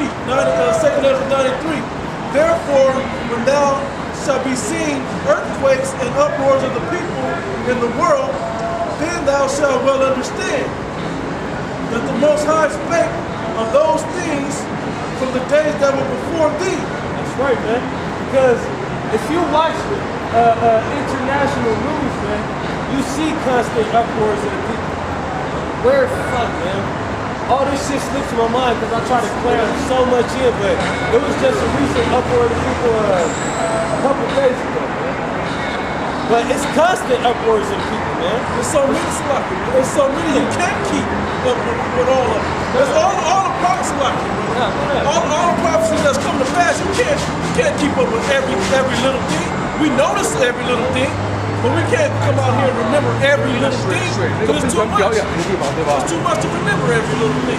2 93. Therefore, when thou shalt be seen earthquakes and uproars of the people in the world, then thou shalt well understand that the Most High spake of those things from the days that were before thee. That's right, man. Because if you watch international news, man, you see constant uproars of the people. Where the fuck, man? All this shit slips to my mind because I try to clear so much in, but it was just a recent uproar of the people a couple days ago, man. But it's constant uproars of the people, man. There's so many sloppy. There's so many you can't keep up with all of them. There's all the prophecy sloppy. All the prophecies that's come to pass, you can't keep up with every little thing. We notice every little thing, but we can't come out here and remember every little thing. Because it's too much. It's too much to remember every little thing.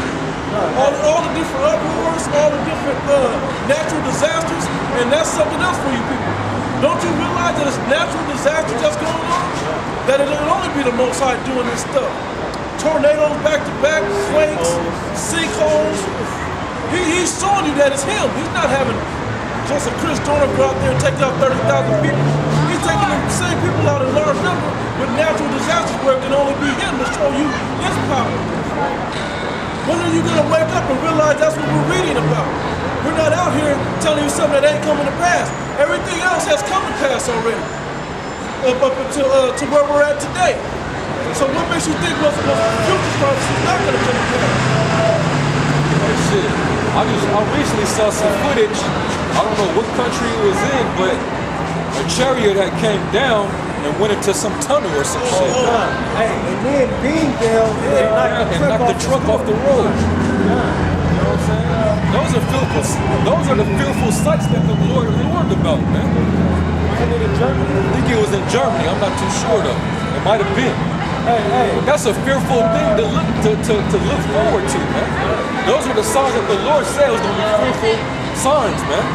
All the different uproars, all the different natural disasters, and that's something else for you people. Don't you realize that it's natural disasters that's going on? That it'll only be the Most High doing this stuff. Tornadoes back to back, quakes, sinkholes. He's showing you that it's him. He's not having just a Chris Dorner go out there and take out 30,000 people. He's taking the same people out in large number with natural disasters where it can only be him to show you his power. When are you going to wake up and realize that's what we're reading about? We're not out here telling you something that ain't coming to pass. Everything else has come to pass already, up until to where we're at today. So what makes you think what's future prophecy is not going to come to pass? Hey, shit. I recently saw some footage. I don't know what country it was in, but a chariot had came down and went into some tunnel or some shit. Hey, and then beam down and knocked the truck off the road. You know what I'm saying? Those are the fearful sights that the Lord warned about, man. Wasn't it in Germany? I think it was in Germany. I'm not too sure though. It might have been. Hey. But that's a fearful thing to look forward to, man. Those are the signs that the Lord said was going to be fearful signs, man.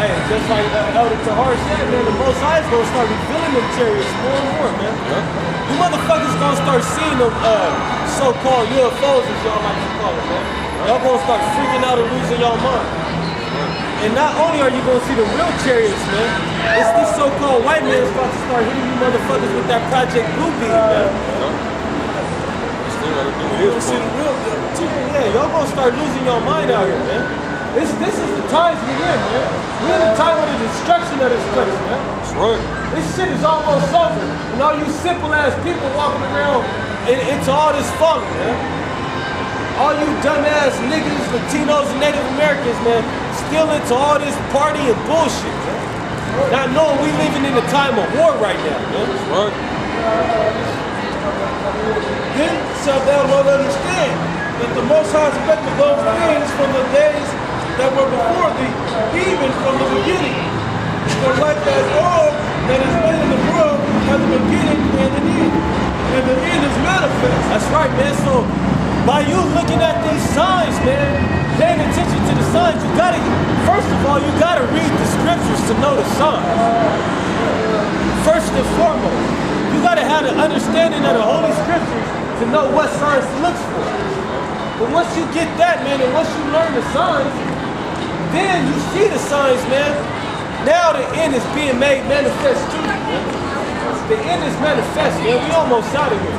Hey, just like Elder Tahar said, man, the Most High is going to start revealing them chariots more and more, man. Yeah. You motherfuckers going to start seeing them so-called UFOs, as y'all like to call it, man. Y'all going to start freaking out and losing y'all mind. And not only are you going to see the real chariots, man, it's this so-called white man is about to start hitting you motherfuckers with that Project Blue Beam, man. Yeah, y'all gonna start losing your mind out here, man. This is the times we're in, man. We're in the time of the destruction of this place, man. That's right. This shit is almost over. And all you simple ass people walking around into all this falling, man. All you dumbass niggas, Latinos, and Native Americans, man, still into all this party and bullshit, man. Not knowing we living in a time of war right now, man. That's right. Then shalt thou well understand that the Most High expected those things from the days that were before thee, even from the beginning. For like as all that is made in the world has a beginning and an end, and the end is manifest. That's right, man. So by you looking at these signs, man, paying attention to the signs, you gotta, first of all, you gotta read the scriptures to know the signs. First and foremost, you gotta have the understanding of the Holy Scriptures to know what signs to look for. But once you get that, man, and once you learn the signs, then you see the signs, man. Now the end is being made manifest to you, man. The end is manifest, man. We almost out of here.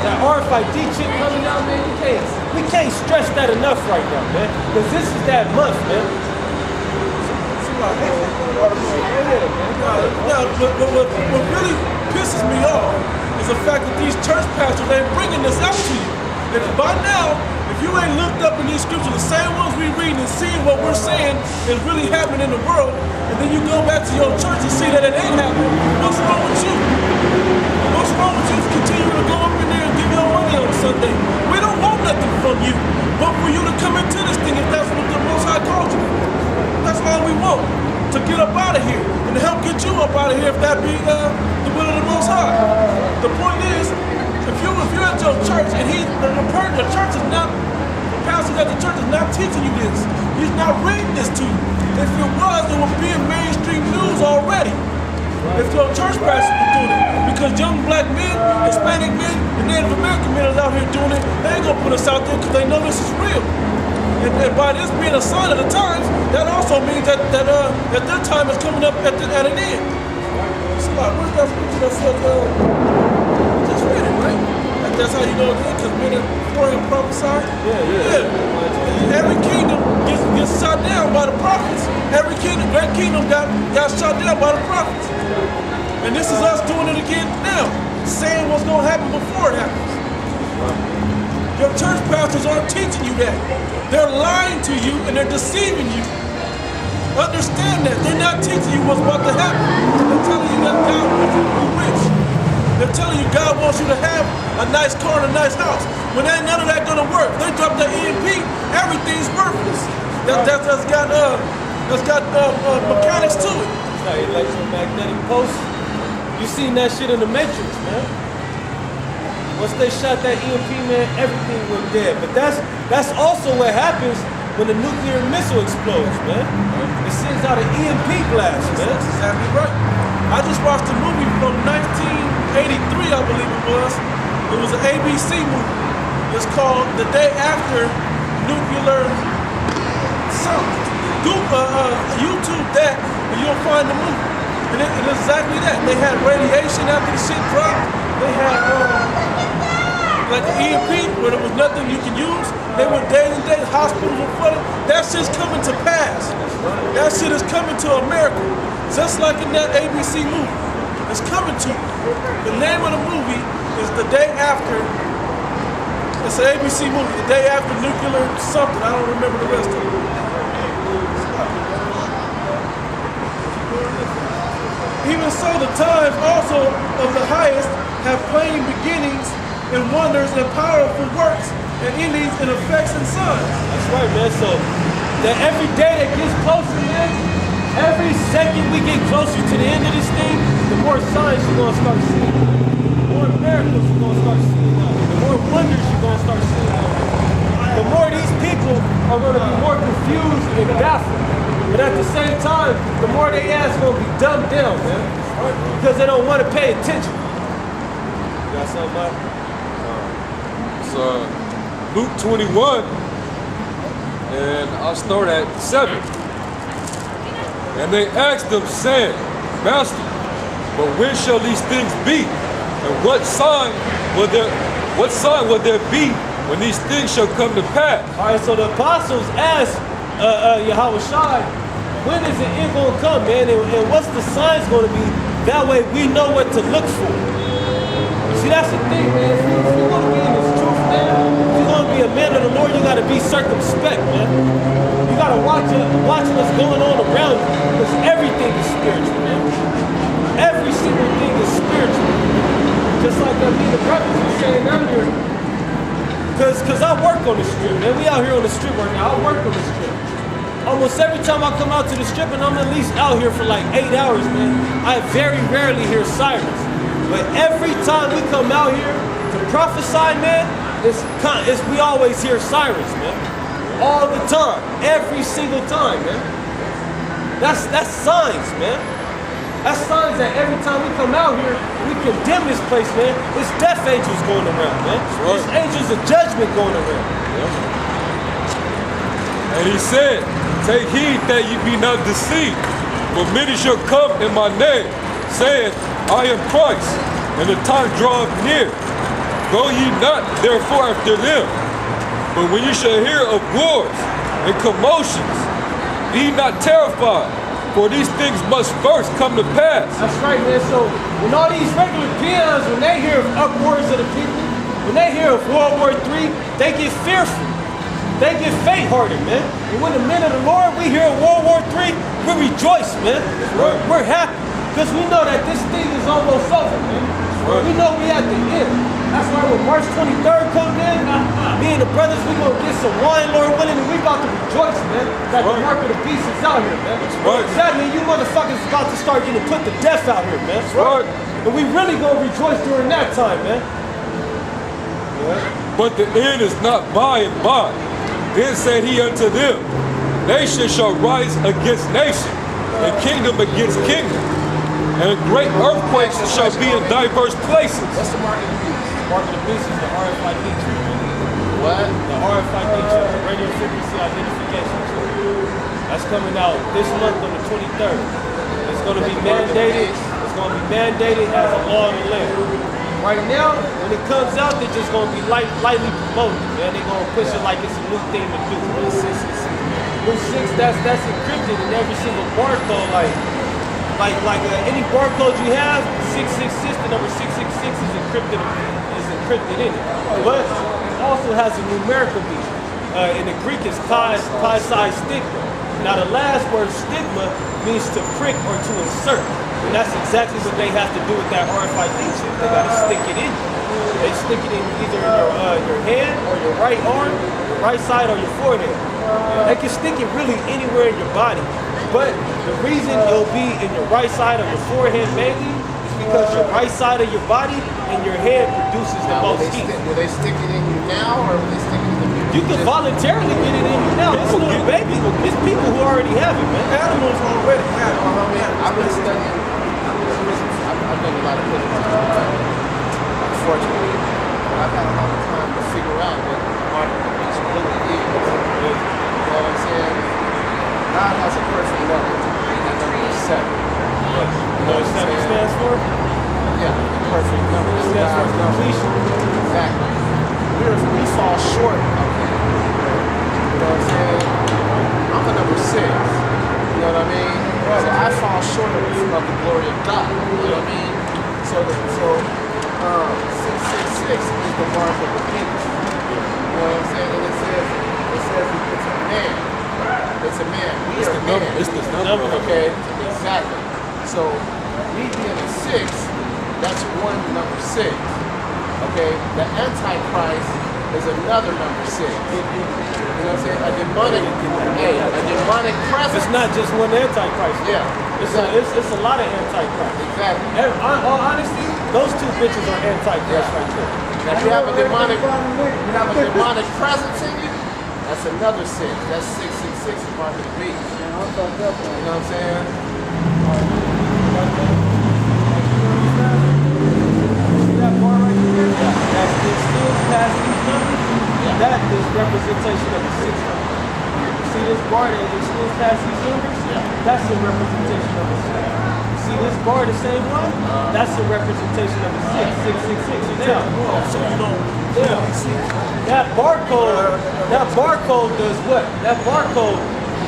That RFID chip coming out, man, we can't stress that enough right now, man. Because this is that month, man. What really pisses me off is the fact that these church pastors ain't bringing this out to you. And by now, if you ain't looked up in these scriptures, the same ones we read and seeing what we're saying is really happening in the world, and then you go back to your church and see that it ain't happening, what's wrong with you? What's wrong with you continue to go up in there and give your money on Sunday? We don't want nothing from you, but for you to come into this thing if that's what the Most High called you for. That's all we want, to get up out of here and to help get you up out of here if that be the will of the Most High. The point is, if you're at your church and the church is not, the pastor at the church is not teaching you this, he's not reading this to you. If it was, it would be in mainstream news already. If your church pastor was doing it, because young black men, Hispanic men, and Native American men is out here doing it, they ain't gonna put us out there because they know this is real. And And by this being a sign of the times, that also means that their time is coming up at an end. So where's that scripture that says, just read it, right? That's how you know it's because men before him prophesied. Yeah. Every kingdom gets shot down by the prophets. Every kingdom, great kingdom got shot down by the prophets. And this is us doing it again now, saying what's going to happen before it happens. Your church pastors aren't teaching you that. They're lying to you and they're deceiving you. Understand that. They're not teaching you what's about to happen. They're telling you that God wants you to be rich. They're telling you God wants you to have a nice car and a nice house. When ain't none of that gonna work. They drop that EMP, everything's worthless. That's got mechanics to it. Like electromagnetic pulse. You seen that shit in the Matrix, man. Once they shot that EMP, man, everything went dead. But that's also what happens when the nuclear missile explodes, man. It sends out an EMP blast, man. That's exactly right. I just watched a movie from 1983, I believe it was. It was an ABC movie. It's called The Day After Nuclear something. YouTube that, and you'll find the movie. And it's exactly that. They had radiation after the shit dropped. They had like the EMP, where there was nothing you can use. They were day to day, hospitals were flooded. That shit's coming to pass. That shit is coming to America. Just like in that ABC movie. It's coming to you. The name of the movie is The Day After. It's an ABC movie, The Day After Nuclear something. I don't remember the rest of it. Even so, the times also of the highest have plain beginnings and wonders and powerful works and endings and effects and signs. That's right, man. So that every day that gets closer, man, every second we get closer to the end of this thing, the more signs you're gonna start seeing. The more miracles you're gonna start seeing. The more wonders you're gonna start seeing. The more these people are gonna be more confused and baffled. But at the same time, the more they ask gonna be dumbed down, man. Because they don't want to pay attention. You got something about it? It's Luke 21, and I'll start at 7. And they asked him, saying, Master, but when shall these things be? And what sign will there be when these things shall come to pass? All right, so the apostles asked Yahweh Shai, when is the end going to come, man? And what's the signs going to be? That way we know what to look for. You see, that's the thing, man. If you're going to be in this truth, man, if you're going to be a man of the Lord, you got to be circumspect, man. You got to watch what's going on around you, because everything is spiritual, man. Every single thing is spiritual. Just like me, the brothers were saying earlier, because I work on the strip, man. We out here on the strip right now. I work on the strip. Almost every time I come out to the strip, and I'm at least out here for like 8 hours, man, I very rarely hear sirens. But every time we come out here to prophesy, man, we always hear sirens, man. All the time, every single time, man. That's signs, man. That's signs that every time we come out here, we condemn this place, man. It's death angels going around, man. It's angels of judgment going around. And he said, take heed that ye be not deceived, for many shall come in my name, saying, I am Christ, and the time draweth near. Go ye not therefore after them. But when you shall hear of wars and commotions, be not terrified, for these things must first come to pass. That's right, man. So when all these regular peons, when they hear of uproars of the people, when they hear of World War III, they get fearful. They get faint-hearted, man. And when the men of the Lord, we hear of World War III, we rejoice, man. We're happy. Because we know that this thing is almost over, man. We know we at the end. That's why when March 23rd comes in, me and the brothers, we gonna get some wine, Lord willing, and we about to rejoice, man. That the mark of the beast is out here, man. That means you motherfuckers about to start getting put to death out here, man. And we really gonna rejoice during that time, man. But the end is not by and by. Then said he unto them, nation shall rise against nation, and kingdom against kingdom. And great earthquakes shall be in diverse places. What's the mark of the beast? The mark of the beast is the RFID chip. what? The RFID chip, the radio frequency identification chip. That's coming out this month on the 23rd. It's going to be mandated. It's going to be mandated as a law in the land. Right now, when it comes out, they're just going to be lightly promoted, man. They're going to push it like it's a new thing to do. New 6, that's encrypted in every single barcode. Like any barcode you have, 666, the number 666 is encrypted in it. But it also has a numerical beat. In the Greek, it's chi stigma. Now the last word stigma means to prick or to insert. And that's exactly what they have to do with that RFID chip. They got to stick it in you. They stick it in either in your hand or your right arm, your right side or your forehead. They can stick it really anywhere in your body. But the reason it'll be in your right side or your forehead mainly is because your right side of your body and your head produces the most heat. Will they stick it in you now or will they stick it in the future? You can voluntarily get it in you now. It's little baby. It's people who already have it, man. Animals already have it. I've been studying. I've done a lot of physics. Unfortunately, I've had a lot of time to figure out what market the beast really is. You know what I'm saying? God has a perfect number. That number is 7. You know what 7 stands for? Yeah, the perfect number. It stands for completion. Exactly. We fall short of that. You know what I'm saying? I'm a number 6. You know what I mean? So I fall short of the glory of God. You know what I mean? So 666 is the mark of the beast. You know what I'm saying? And it says it's a man. It's a man. We are a man. It's the number. Okay, exactly. So me being a 6, that's one number 6. Okay, the Antichrist is another number 6. You know what I'm saying? A demonic presence. It's not just one Antichrist. Yeah, It's a lot of Antichrist. exactly. All honesty, those two bitches are Antichrist right there. Now, if you have a demonic presence in you, that's another 6. That's 666 is part of the beast. You know what I'm saying? That bar right there, that's it still past these numbers. That is representation of the 6 number. You see this bar that is still past these numbers? That's a representation of the 6. You see this bar, the same one? That's a representation of the 6, 666. Now, So you don't see it. that barcode does what? That barcode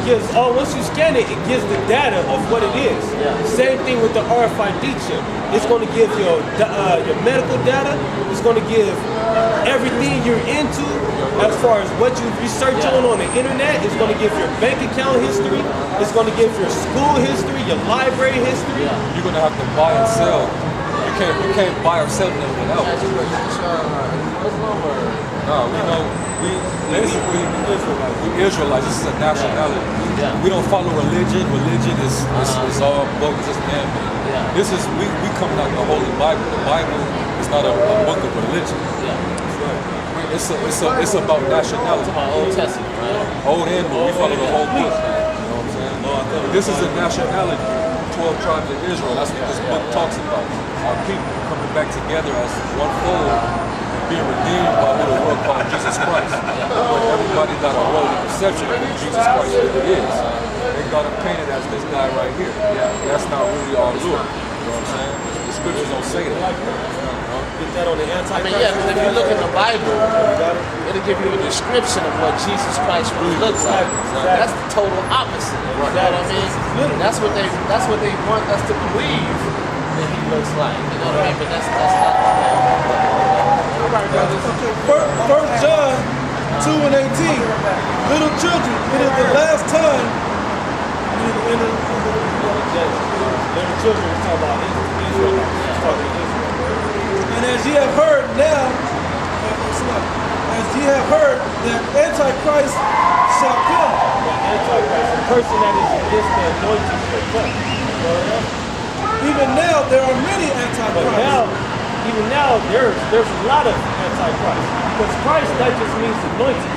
gives, once you scan it, it gives the data of what it is. Same thing with the RFID chip. It's going to give your medical data. It's going to give everything you're into as far as what you research on the internet. It's going to give your bank account history. It's going to give your school history, your library history. You're gonna have to buy and sell. You can't buy or sell nothing else. No, we Israelites. This is a nationality. We don't follow religion. Religion is all bogus. It's man-made. This is we coming out of the Holy Bible. The Bible is not a book of religion. It's about nationality. It's about Old Testament, right? Old and new. We follow the whole book. You know what I'm saying? This is a nationality. 12 tribes of Israel. That's what this book talks about. Our people coming back together as one fold and being redeemed by what the world called Jesus Christ. But everybody got a worldly perception of who Jesus Christ really is. They got him painted as this guy right here. That's not really our Lord. You know what I'm saying? The scriptures don't say that. Get that on the Antichrist. I mean, because if you look in the Bible, it'll give you a description of what Jesus Christ really looks like. That's the total opposite. You know what I mean? That's what they want us to believe that he looks like. You know what I mean? But that's not. First John 2 and 18. Little children, it is the last time. Little children is talking about Israel. And as ye have heard now, that Antichrist shall come. The Antichrist, a person that is against the anointing shall come. Even now there are many But Antichrists. even now, there's a lot of Antichrist. Because Christ, that just means anointed.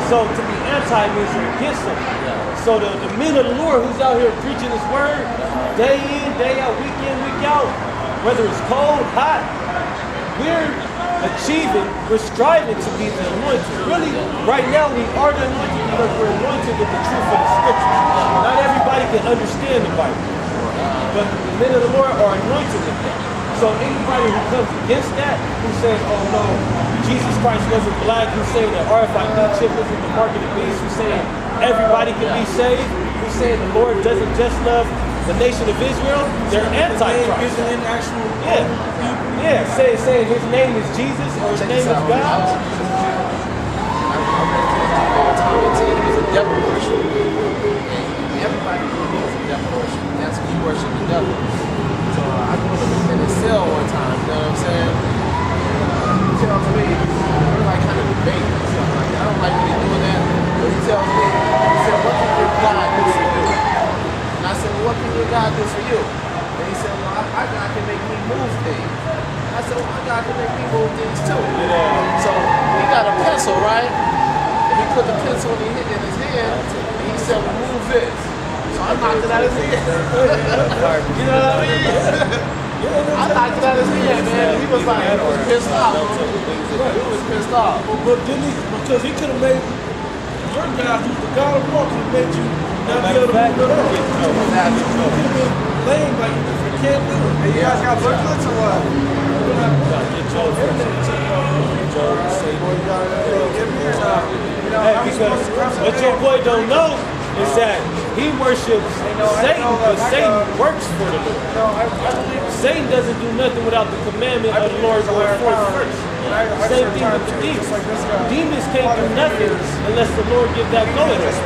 So to be anti means you're against something. So the men of the Lord who's out here preaching his word, day in, day out, week in, week out, whether it's cold, hot, weird, achieving, we're striving to be the anointed. Really, right now we are the anointed because we're anointed with the truth of the scriptures. Not everybody can understand the Bible, but the men of the Lord are anointed with that. So anybody who comes against that, who says, oh no, Jesus Christ wasn't black, who's saying that RFID chip isn't the mark of the beast, who's saying everybody can be saved, who's saying the Lord doesn't just love the nation of Israel, they're anti-Christ. Isn't in actual Yeah, saying his name is Jesus or his name is God. I read He was a devil worshiper. And everybody knew he was a devil worshiper. That's when you worship the devil. So I go in his cell one time, you know what I'm saying? He tells me, we're like kind of debating and stuff like that. I don't like really doing that. But he tells me, he said, what can your God do for you? And I said, well, what can your God do for you? And he said, well, my God can make me move things. I said, well, my God can make me move things too. So he got a pencil, right? And he put the pencil in his hand, and he said, well, move this. So I knocked it out of his hand. You know what I mean? I knocked it out of his hand, man. He was like, he was pissed off. He was pissed off. But didn't he? Because he could have made your God, who's the God of war, could have made you not be able to move at all. He could have been lame like you can't do it. Hey, you guys got booklets or what? Hey, because what your boy don't know is that he worships Satan, but Satan works for the Lord. Satan doesn't do nothing without the commandment of the Lord going forth first. Same thing with the demons. Demons can't do nothing unless the Lord gives that go at us.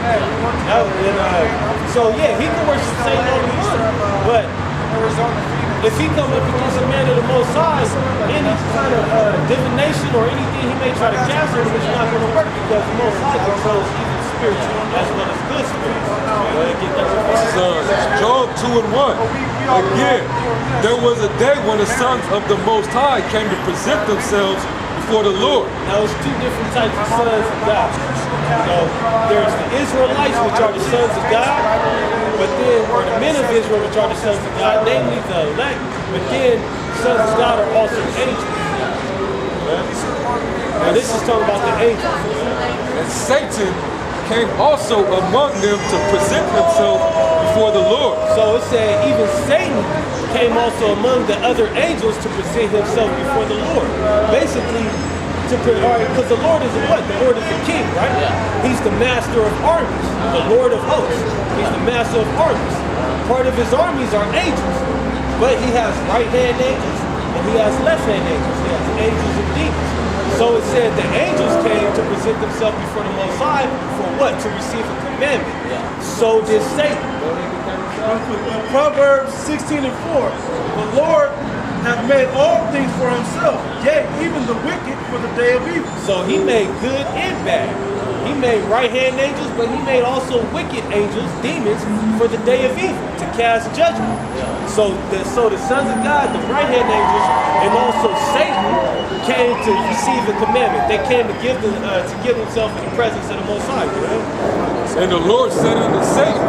So yeah, he can worship Satan all he wants, but if he come up against a man of the Most High, any kind of divination or anything he may try to cast him, it's not going to work because the Most High controls even spiritual as well as good spirits. Job 2 and 1. Again, there was a day when the sons of the Most High came to present themselves before the Lord. Now, it's two different types of sons of God. There's the Israelites, which are the sons of God, but then, or the men of Israel, which are the sons of God, namely the elect, but then sons of God are also angels. Now, this is talking about the angels. And Satan came also among them to present himself before the Lord. So it said even Satan came also among the other angels to present himself before the Lord. Basically, because the Lord is what? The Lord is the king, right? Yeah. He's the master of armies, the Lord of hosts. He's the master of armies. Part of his armies are angels, but he has right-hand angels and he has left-hand angels. He has angels and demons. So it said the angels came to present themselves before the Most High for what? To receive a commandment. Yeah. So did Satan. Proverbs 16 and 4. The Lord hath made all things for himself, yea, even the wicked for the day of evil. So he made good and bad. He made right-hand angels, but he made also wicked angels, demons, for the day of evil, to cast judgment. So the sons of God, the right-hand angels, and also Satan came to receive the commandment. They came to give themselves in the presence of the Most High. Right? And the Lord said unto Satan,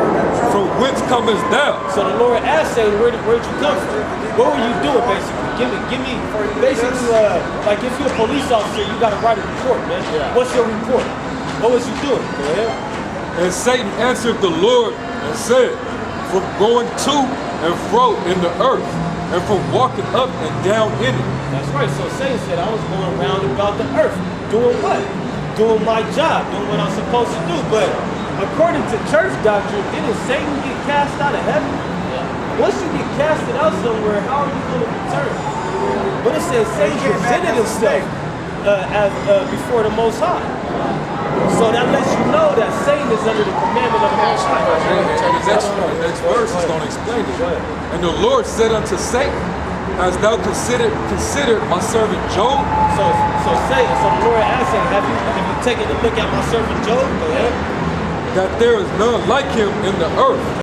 from whence comest thou? So the Lord asked Satan, where'd you come from? What were you doing, basically? Give me, basically, like if you're a police officer, you got to write a report, man. Yeah. What's your report? What was you doing? Go ahead. And Satan answered the Lord and said, from going to and fro in the earth, and from walking up and down in it. That's right. So Satan said, I was going around about the earth. Doing what? Doing my job. Doing what I'm supposed to do. But according to church doctrine, didn't Satan get cast out of heaven? Once you get casted out somewhere, how are you going to return? But it says Satan presented himself before the Most High. So that lets you know that Satan is under the commandment of the Most High. The next verse is going to explain it. And the Lord said unto Satan, hast thou considered my servant Job? So the Lord asked him, have you taken a look at my servant Job? Go ahead. That there is none like him in the earth,